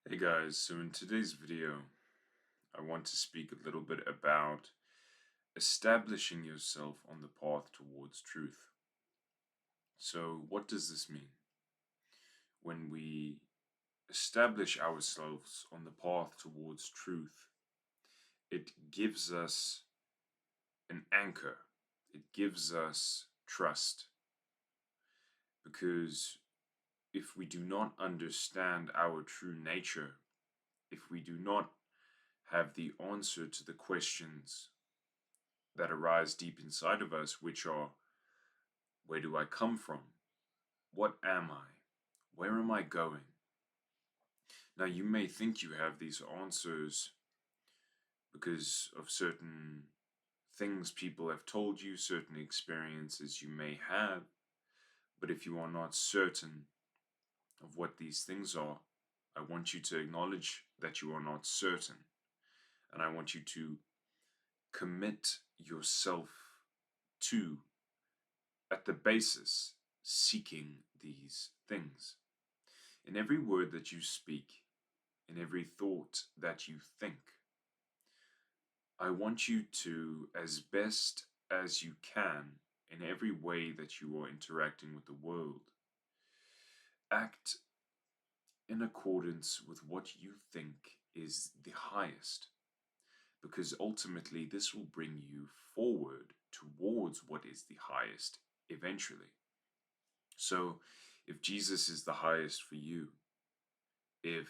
Hey guys, so in today's video, I want to speak a little bit about establishing yourself on the path towards truth. So, what does this mean? When we establish ourselves on the path towards truth, it gives us an anchor, it gives us trust. Because if we do not understand our true nature, if we do not have the answer to the questions that arise deep inside of us, which are: where do I come from? What am I? Where am I going? Now, you may think you have these answers because of certain things people have told you, certain experiences you may have, but if you are not certain of what these things are, I want you to acknowledge that you are not certain, and I want you to commit yourself to, at the basis, seeking these things. In every word that you speak, in every thought that you think, I want you to, as best as you can, in every way that you are interacting with the world, act in accordance with what you think is the highest, because ultimately this will bring you forward towards what is the highest eventually. So, if Jesus is the highest for you, if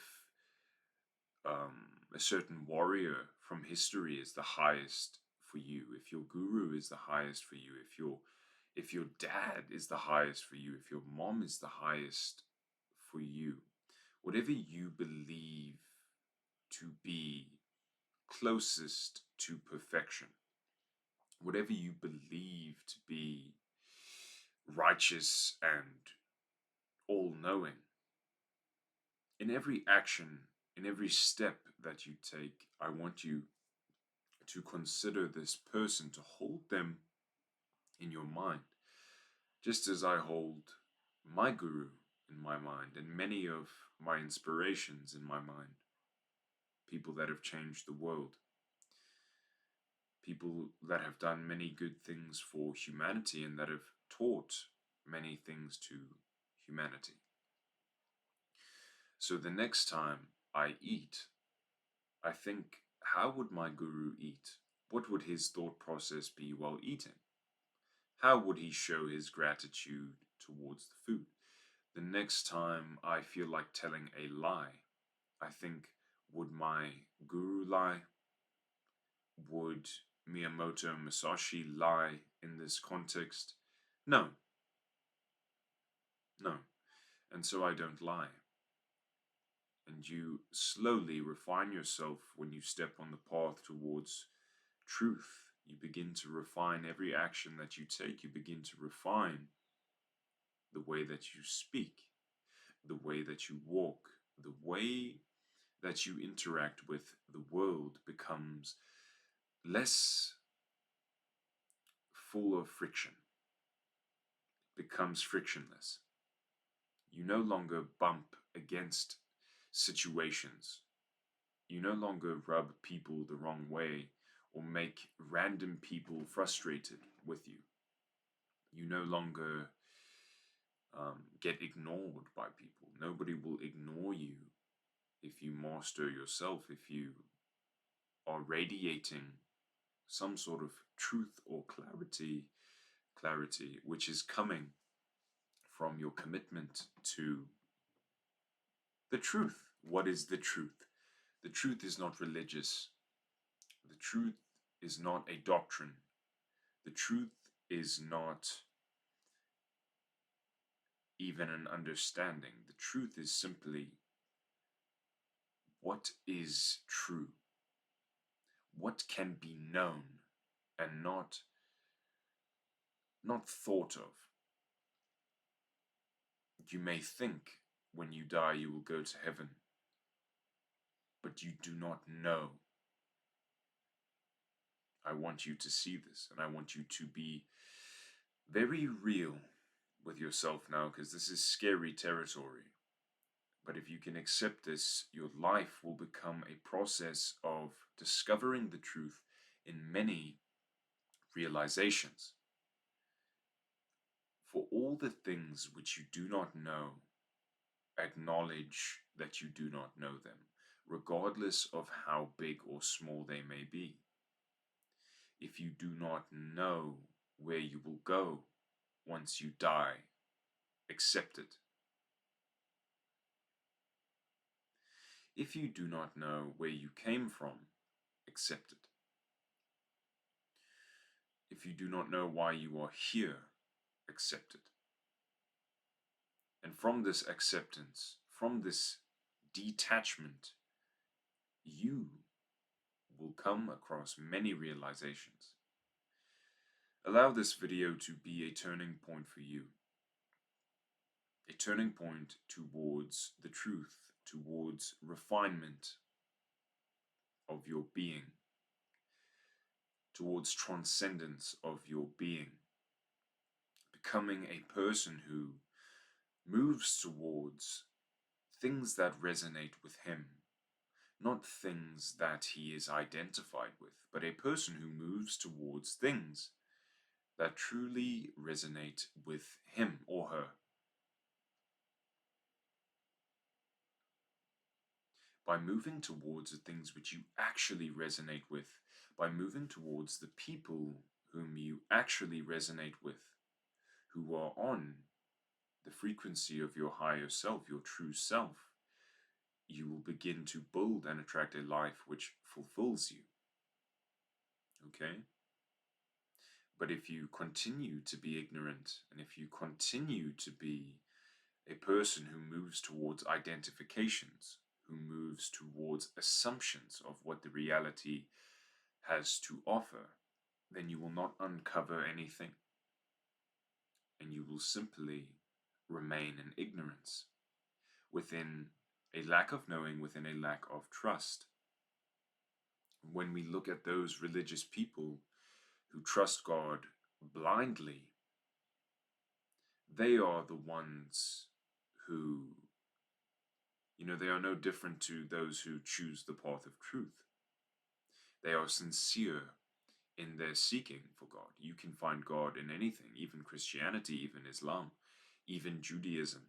a certain warrior from history is the highest for you, if your guru is the highest for you, if your dad is the highest for you, if your mom is the highest for you, whatever you believe to be closest to perfection, whatever you believe to be righteous and all-knowing, in every action, in every step that you take, I want you to consider this person, to hold them in your mind, just as I hold my guru in my mind and many of my inspirations in my mind. People that have changed the world, people that have done many good things for humanity and that have taught many things to humanity. So the next time I eat, I think, how would my guru eat? What would his thought process be while eating? How would he show his gratitude towards the food? The next time I feel like telling a lie, I think, would my guru lie? Would Miyamoto Musashi lie in this context? No, no. And so I don't lie. And you slowly refine yourself when you step on the path towards truth. You begin to refine every action that you take. You begin to refine the way that you speak, the way that you walk, the way that you interact with the world becomes less full of friction, becomes frictionless. You no longer bump against situations. You no longer rub people the wrong way or make random people frustrated with you. You no longer get ignored by people. Nobody will ignore you if you master yourself, if you are radiating some sort of truth or clarity which is coming from your commitment to the truth. What is the truth? The truth is not religious. The truth is not a doctrine. The truth is not even an understanding. The truth is simply what is true, what can be known and not thought of. You may think when you die you will go to heaven, but you do not know. I want you to see this, and I want you to be very real with yourself now, because this is scary territory. But if you can accept this, your life will become a process of discovering the truth in many realizations. For all the things which you do not know, acknowledge that you do not know them, regardless of how big or small they may be. If you do not know where you will go once you die, accept it. If you do not know where you came from, accept it. If you do not know why you are here, accept it. And from this acceptance, from this detachment, you will come across many realizations. Allow this video to be a turning point for you. A turning point towards the truth, towards refinement of your being, towards transcendence of your being, becoming a person who moves towards things that resonate with him, not things that he is identified with, but a person who moves towards things that truly resonate with him or her. By moving towards the things which you actually resonate with, by moving towards the people whom you actually resonate with, who are on the frequency of your higher self, your true self, you will begin to build and attract a life which fulfills you. Okay? But if you continue to be ignorant, and if you continue to be a person who moves towards identifications, who moves towards assumptions of what the reality has to offer, then you will not uncover anything. And you will simply remain in ignorance, within a lack of knowing, within a lack of trust. When we look at those religious people who trust God blindly, they are the ones who, they are no different to those who choose the path of truth. They are sincere in their seeking for God. You can find God in anything, even Christianity, even Islam, even Judaism.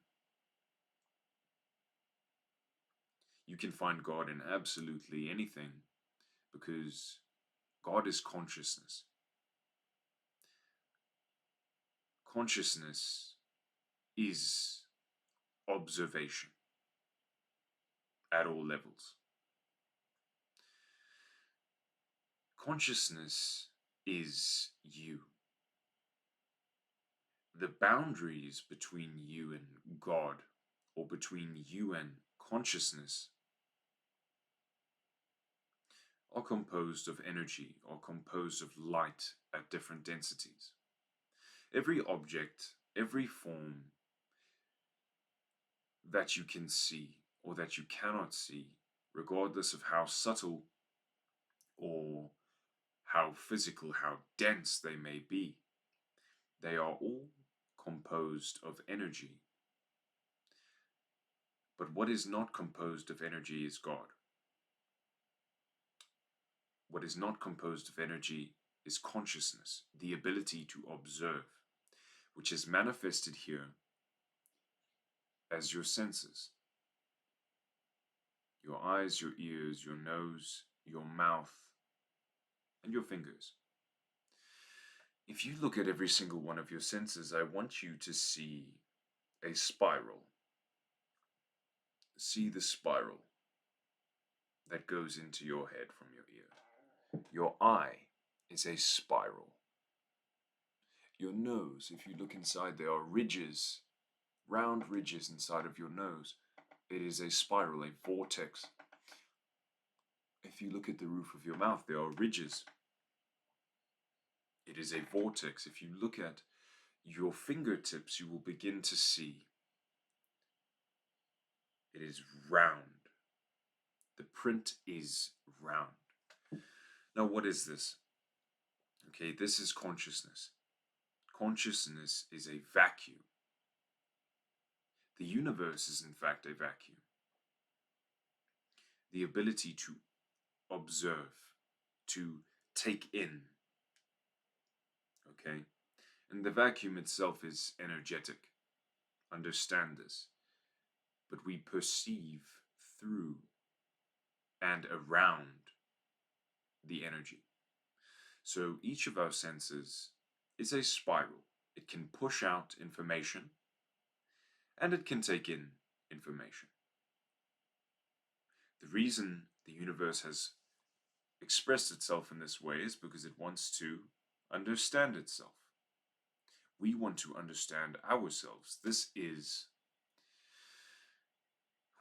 You can find God in absolutely anything, because God is consciousness. Consciousness is observation at all levels. Consciousness is you. The boundaries between you and God, or between you and consciousness, are composed of energy, are composed of light at different densities. Every object, every form that you can see or that you cannot see, regardless of how subtle or how physical, how dense they may be, they are all composed of energy. But what is not composed of energy is God. What is not composed of energy is consciousness, the ability to observe, which is manifested here as your senses. Your eyes, your ears, your nose, your mouth, and your fingers. If you look at every single one of your senses, I want you to see a spiral. See the spiral that goes into your head from your ear. Your eye is a spiral. Your nose, if you look inside, there are ridges, round ridges inside of your nose. It is a spiral, a vortex. If you look at the roof of your mouth, there are ridges. It is a vortex. If you look at your fingertips, you will begin to see it is round. The print is round. Now, what is this? Okay, this is consciousness. Consciousness is a vacuum. The universe is in fact a vacuum. The ability to observe, to take in, okay? And the vacuum itself is energetic. Understand this. But we perceive through and around the energy. So each of our senses is a spiral. It can push out information and it can take in information. The reason the universe has expressed itself in this way is because it wants to understand itself. We want to understand ourselves. This is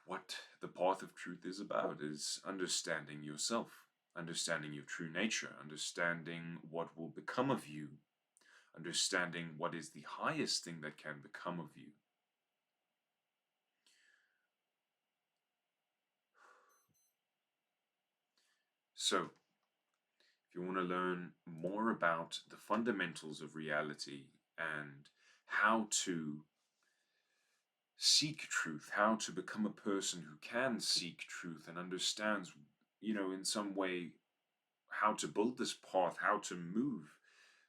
what the path of truth is about, is understanding yourself, understanding your true nature, understanding what will become of you, understanding what is the highest thing that can become of you. So, if you want to learn more about the fundamentals of reality and how to seek truth, how to become a person who can seek truth and understands, in some way how to build this path, how to move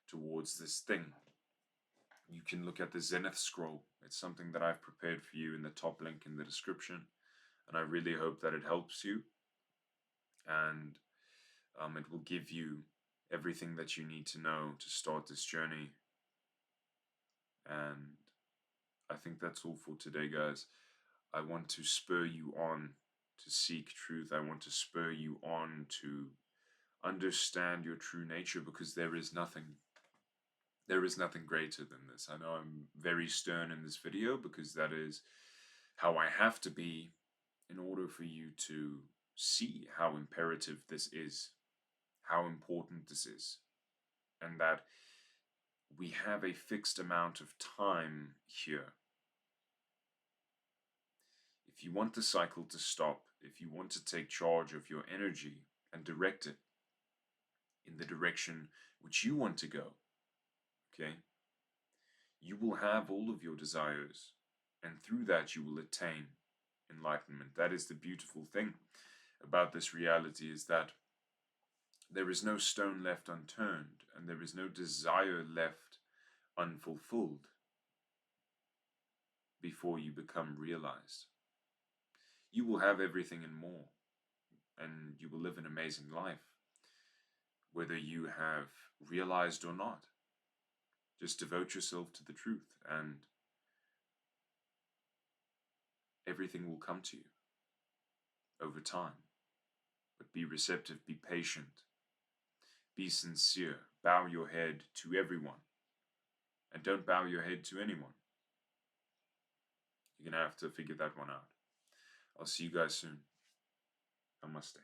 towards this thing, you can look at the Zenith scroll. It's something that I've prepared for you in the top link in the description, and I really hope that it helps you, and it will give you everything that you need to know to start this journey. And I think that's all for today, guys. I want to spur you on to seek truth. I want to spur you on to understand your true nature, because there is nothing greater than this. I know I'm very stern in this video because that is how I have to be in order for you to see how imperative this is, how important this is, and that we have a fixed amount of time here. If you want the cycle to stop, if you want to take charge of your energy and direct it in the direction which you want to go, okay, you will have all of your desires, and through that you will attain enlightenment. That is the beautiful thing about this reality, is that there is no stone left unturned, and there is no desire left unfulfilled before you become realized. You will have everything and more, and you will live an amazing life, whether you have realized or not. Just devote yourself to the truth, and everything will come to you over time. But be receptive, be patient, be sincere, bow your head to everyone, and don't bow your head to anyone. You're going to have to figure that one out. I'll see you guys soon. Namaste.